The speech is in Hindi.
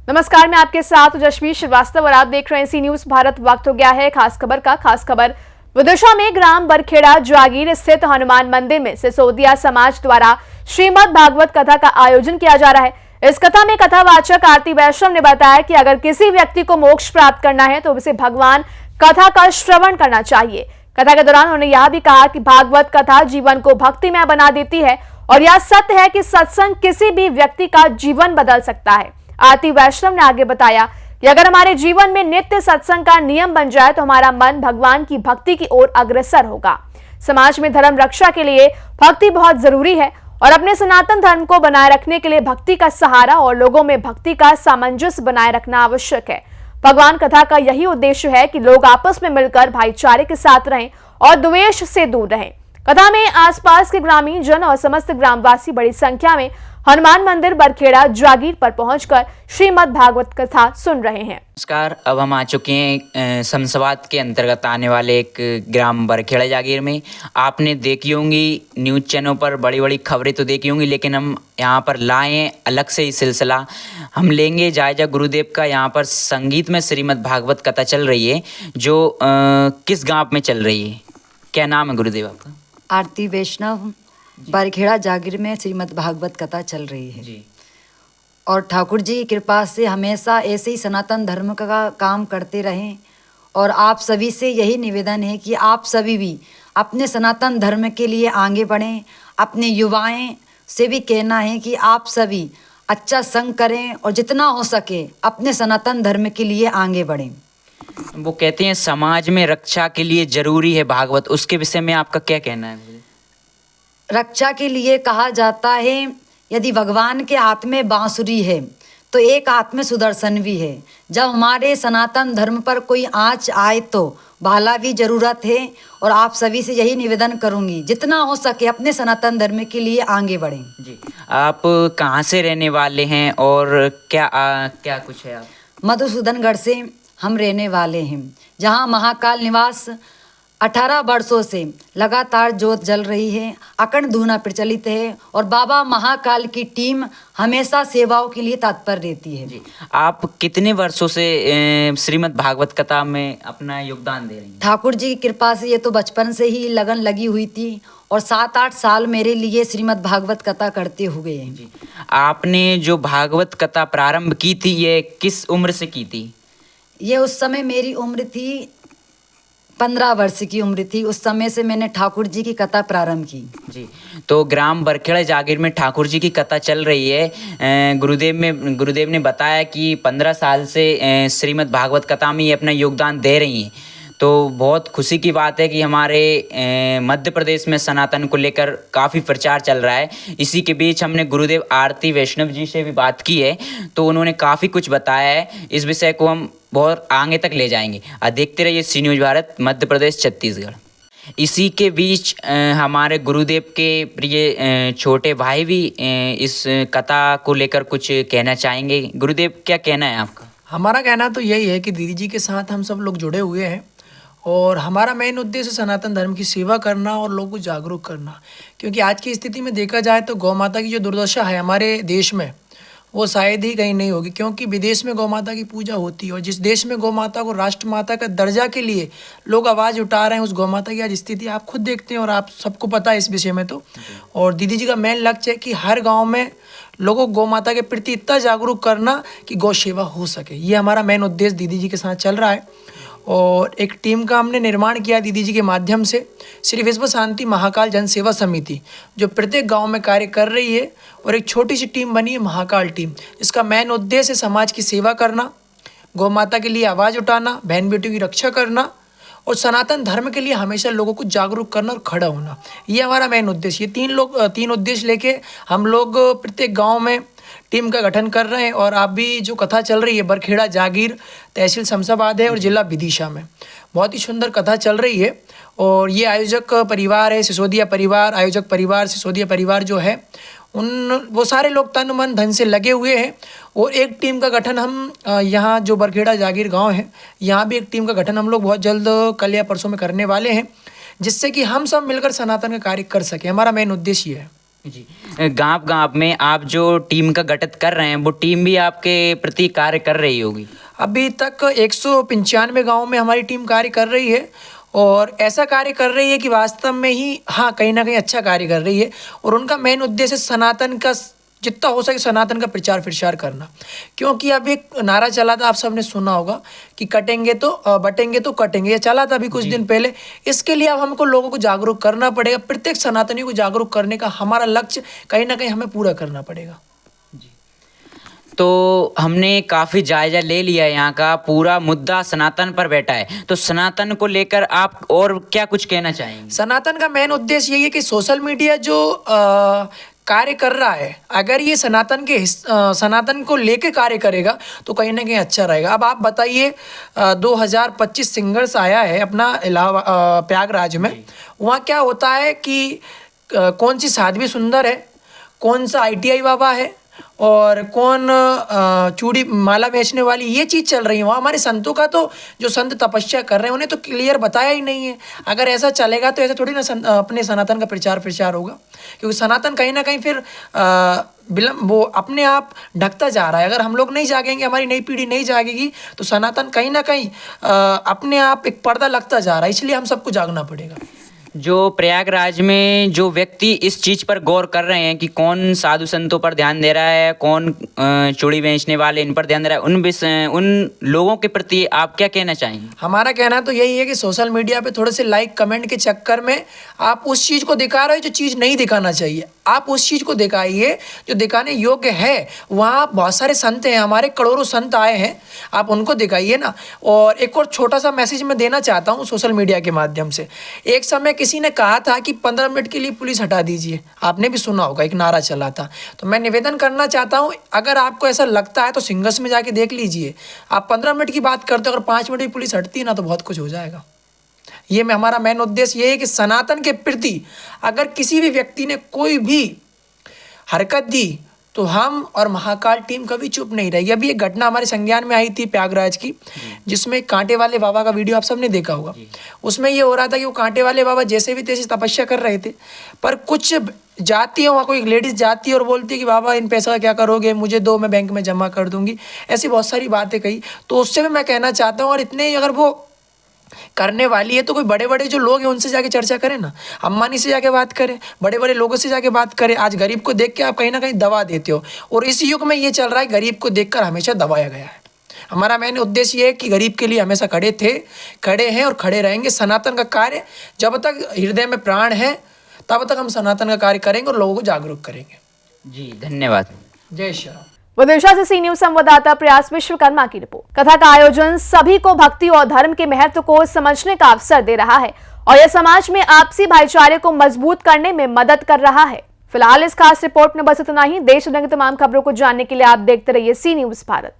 नमस्कार, मैं आपके साथ जशवी श्रीवास्तव और आप देख रहे हैं सी न्यूज भारत। वक्त हो गया है खास खबर का। खास खबर विदिशा में ग्राम बरखेड़ा जागीर स्थित हनुमान मंदिर में सिसोदिया समाज द्वारा श्रीमद् भागवत कथा का आयोजन किया जा रहा है। इस कथा में कथावाचक आरती वैष्णव ने बताया कि अगर किसी व्यक्ति को मोक्ष प्राप्त करना है तो उसे भगवान कथा का श्रवण करना चाहिए। कथा के दौरान उन्होंने यह भी कहा कि भागवत कथा जीवन को भक्तिमय बना देती है और यह सत्य है कि सत्संग किसी भी व्यक्ति का जीवन बदल सकता है। आरती वैष्णव ने आगे बताया कि अगर हमारे जीवन में नित्य सत्संग का नियम बन जाए तो हमारा मन भगवान की भक्ति की ओर अग्रसर होगा। समाज में धर्म रक्षा के लिए भक्ति बहुत जरूरी है और अपने सनातन धर्म को बनाए रखने के लिए भक्ति का सहारा और लोगों में भक्ति का सामंजस्य बनाए रखना आवश्यक है। भगवान कथा का यही उद्देश्य है कि लोग आपस में मिलकर भाईचारे के साथ रहें और द्वेष से दूर रहें। कथा में आसपास के ग्रामीण जन और समस्त ग्रामवासी बड़ी संख्या में हनुमान मंदिर बरखेड़ा जागीर पर पहुंचकर श्रीमद् भागवत कथा सुन रहे हैं। नमस्कार, अब हम आ चुके हैं शमशाबाद के अंतर्गत आने वाले एक ग्राम बरखेड़ा जागीर में। आपने देखी होंगी न्यूज़ चैनल पर बड़ी बड़ी खबरें तो देखी होंगी, लेकिन हम यहाँ पर लाए हैं अलग से ही सिलसिला। हम लेंगे जायजा गुरुदेव का। यहाँ पर संगीत में श्रीमद् भागवत कथा चल रही है जो किस गाँव में चल रही है, क्या नाम है गुरुदेव आपका? आरती वैष्णव, बरखेड़ा जागीर में श्रीमद् भागवत कथा चल रही है जी। और ठाकुर जी की कृपा से हमेशा ऐसे ही सनातन धर्म का काम करते रहें। और आप सभी से यही निवेदन है कि आप सभी भी अपने सनातन धर्म के लिए आगे बढ़ें। अपने युवाएं से भी कहना है कि आप सभी अच्छा संग करें और जितना हो सके अपने सनातन धर्म के लिए आगे बढ़ें। वो कहते हैं समाज में रक्षा के लिए जरूरी है भागवत, उसके विषय में आपका क्या कहना है? रक्षा के लिए कहा जाता है यदि भगवान के हाथ में बांसुरी है तो एक हाथ में सुदर्शन भी है। जब हमारे सनातन धर्म पर कोई आँच आए तो भाला भी जरूरत है। और आप सभी से यही निवेदन करूंगी जितना हो सके अपने सनातन धर्म के लिए आगे बढ़ें। जी, आप कहाँ से रहने वाले हैं और क्या कुछ है? आप मधुसूदनगढ़ से हम रहने वाले हैं, जहाँ महाकाल निवास 18 वर्षों से लगातार ज्योत जल रही है, अखंड धूना प्रचलित है और बाबा महाकाल की टीम हमेशा सेवाओं के लिए तत्पर रहती है। जी, आप कितने वर्षों से श्रीमद् भागवत कथा में अपना योगदान दे रही हैं? ठाकुर जी की कृपा से ये तो बचपन से ही लगन लगी हुई थी और 7-8 साल मेरे लिए श्रीमद् भागवत कथा करते हुए हैं। जी, आपने जो भागवत कथा प्रारंभ की थी ये किस उम्र से की थी? ये उस समय मेरी उम्र थी 15 वर्ष की उम्र थी। उस समय से मैंने ठाकुर जी की कथा प्रारंभ की। जी, तो ग्राम बरखेड़ा जागीर में ठाकुर जी की कथा चल रही है। गुरुदेव ने बताया कि 15 साल से श्रीमद् भागवत कथा में ये अपना योगदान दे रही हैं। तो बहुत खुशी की बात है कि हमारे मध्य प्रदेश में सनातन को लेकर काफ़ी प्रचार चल रहा है। इसी के बीच हमने गुरुदेव आरती वैष्णव जी से भी बात की है तो उन्होंने काफ़ी कुछ बताया है। इस विषय को हम बहुत आगे तक ले जाएंगे। देखते रहिए सी न्यूज़ भारत, मध्य प्रदेश, छत्तीसगढ़। इसी के बीच हमारे गुरुदेव के प्रिय छोटे भाई भी इस कथा को लेकर कुछ कहना चाहेंगे। गुरुदेव, क्या कहना है आपका? हमारा कहना तो यही है कि दीदी जी के साथ हम सब लोग जुड़े हुए हैं और हमारा मेन उद्देश्य सनातन धर्म की सेवा करना और लोगों को जागरूक करना। क्योंकि आज की स्थिति में देखा जाए तो गौ माता की जो दुर्दशा है हमारे देश में वो शायद ही कहीं नहीं होगी, क्योंकि विदेश में गौ माता की पूजा होती है और जिस देश में गौ माता को राष्ट्र माता का दर्जा के लिए लोग आवाज़ उठा रहे हैं, उस गौ माता की आज स्थिति आप खुद देखते हैं और आप सबको पता है इस विषय में। तो और दीदी जी का मेन लक्ष्य है कि हर गाँव में लोगों को गौ माता के प्रति इतना जागरूक करना कि गौ सेवा हो सके। ये हमारा मेन उद्देश्य दीदी जी के साथ चल रहा है। और एक टीम का हमने निर्माण किया दीदी जी के माध्यम से, श्री विश्व शांति महाकाल जन सेवा समिति, जो प्रत्येक गांव में कार्य कर रही है। और एक छोटी सी टीम बनी है महाकाल टीम, जिसका मेन उद्देश्य है समाज की सेवा करना, गौ माता के लिए आवाज़ उठाना, बहन बेटियों की रक्षा करना और सनातन धर्म के लिए हमेशा लोगों को जागरूक करना और खड़ा होना। ये हमारा मेन उद्देश्य। ये तीन उद्देश्य लेके हम लोग प्रत्येक गाँव में टीम का गठन कर रहे हैं। और आप भी जो कथा चल रही है बरखेड़ा जागीर, तहसील शमशाबाद है और जिला विदिशा में, बहुत ही सुंदर कथा चल रही है। और ये आयोजक परिवार है सिसोदिया परिवार, आयोजक परिवार सिसोदिया परिवार जो है वो सारे लोग तन मन धन से लगे हुए हैं। और एक टीम का गठन हम यहाँ जो बरखेड़ा जागीर गांव है यहाँ भी एक टीम का गठन हम लोग बहुत जल्द कल या परसों में करने वाले हैं, जिससे कि हम सब मिलकर सनातन का कार्य कर सकें। हमारा मेन उद्देश्य ये है। जी, गांव गांव में आप जो टीम का गठित कर रहे हैं वो टीम भी आपके प्रति कार्य कर रही होगी। अभी तक 195 गाँव में हमारी टीम कार्य कर रही है और ऐसा कार्य कर रही है कि वास्तव में ही हाँ कहीं ना कहीं अच्छा कार्य कर रही है। और उनका मेन उद्देश्य सनातन का जितना हो सके सनातन का प्रचार प्रसार करना। क्योंकि अब एक नारा चला था, आप सबने सुना होगा कि कटेंगे तो बटेंगे तो कटेंगे, ये चला था अभी कुछ दिन पहले। इसके लिए अब हमको लोगों को जागरूक करना पड़ेगा। प्रत्येक सनातनी को जागरूक करने का हमारा लक्ष्य कहीं ना कहीं हमें पूरा करना पड़ेगा। तो हमने काफ़ी जायजा ले लिया है, यहाँ का पूरा मुद्दा सनातन पर बैठा है, तो सनातन को लेकर आप और क्या कुछ कहना चाहेंगे? सनातन का मेन उद्देश्य यही है कि सोशल मीडिया जो कार्य कर रहा है, अगर ये सनातन को लेके कार्य करेगा तो कहीं ना कहीं अच्छा रहेगा। अब आप बताइए 2025 सिंगर्स आया है अपना प्रयागराज में, वहाँ क्या होता है कि कौन सी साध्वी सुंदर है, कौन सा ITI बाबा है और कौन चूड़ी माला बेचने वाली, ये चीज़ चल रही है वहाँ। हमारे संतों का तो जो संत तपस्या कर रहे हैं उन्हें तो क्लियर बताया ही नहीं है। अगर ऐसा चलेगा तो ऐसा थोड़ी ना अपने सनातन का प्रचार प्रसार होगा, क्योंकि सनातन कहीं ना कहीं फिर वो अपने आप ढकता जा रहा है। अगर हम लोग नहीं जागेंगे, हमारी नई पीढ़ी नहीं जागेगी तो सनातन कहीं ना कहीं अपने आप एक पर्दा लगता जा रहा है। इसलिए हम सबको जागना पड़ेगा। जो प्रयागराज में जो व्यक्ति इस चीज़ पर गौर कर रहे हैं कि कौन साधु संतों पर ध्यान दे रहा है, कौन चूड़ी बेचने वाले इन पर ध्यान दे रहा है, उन लोगों के प्रति आप क्या कहना चाहेंगे? हमारा कहना तो यही है कि सोशल मीडिया पे थोड़े से लाइक कमेंट के चक्कर में आप उस चीज़ को दिखा रहे हो जो चीज़ नहीं दिखाना चाहिए। आप उस चीज़ को दिखाइए जो दिखाने योग्य है। वहाँ बहुत सारे संत हैं, हमारे करोड़ों संत आए हैं, आप उनको दिखाइए ना। और एक और छोटा सा मैसेज मैं देना चाहता हूँ सोशल मीडिया के माध्यम से। एक समय किसी ने कहा था कि 15 मिनट के लिए पुलिस हटा दीजिए, आपने भी सुना होगा, एक नारा चला था। तो मैं निवेदन करना चाहता हूँ, अगर आपको ऐसा लगता है तो सिंगर्स में जाके देख लीजिए। आप 15 मिनट की बात करते हो, अगर 5 मिनट की पुलिस हटती है ना तो बहुत कुछ हो जाएगा। ये हमारा मेन उद्देश्य ये है कि सनातन के प्रति अगर किसी भी व्यक्ति ने कोई भी हरकत दी तो हम और महाकाल टीम कभी चुप नहीं रहेगी। अभी एक घटना हमारे संज्ञान में आई थी प्रयागराज की, जिसमें कांटे वाले बाबा का वीडियो आप सबने देखा होगा। उसमें ये हो रहा था कि वो कांटे वाले बाबा जैसे भी तैसे तपस्या कर रहे थे, पर कुछ जाती है वहाँ, कोई लेडीज़ जाती है और बोलती है कि बाबा इन पैसा का क्या करोगे, मुझे दो, मैं बैंक में जमा कर दूंगी। ऐसी बहुत सारी बातें कही। तो उससे भी मैं कहना चाहता हूँ, और इतने अगर वो करने वाली है तो कोई बड़े बड़े जो लोग हैं उनसे जाके चर्चा करें ना, अंबानी से जाके बात करें, बड़े बड़े लोगों से जाके बात करें। आज गरीब को देख के आप कहीं ना कहीं दबा देते हो, और इस युग में ये चल रहा है गरीब को देखकर हमेशा दबाया गया है। हमारा मेन उद्देश्य ये है कि गरीब के लिए हमेशा खड़े थे, खड़े हैं और खड़े रहेंगे। सनातन का कार्य जब तक हृदय में प्राण है तब तक हम सनातन का कार्य करेंगे और लोगों को जागरूक करेंगे। जी धन्यवाद। जय श्री राम। विदिशा से सी न्यूज संवाददाता प्रयास विश्वकर्मा की रिपोर्ट। कथा का आयोजन सभी को भक्ति और धर्म के महत्व को समझने का अवसर दे रहा है और यह समाज में आपसी भाईचारे को मजबूत करने में मदद कर रहा है। फिलहाल इस खास रिपोर्ट में बस इतना ही। देश दुनिया की तमाम खबरों को जानने के लिए आप देखते रहिए सी न्यूज भारत।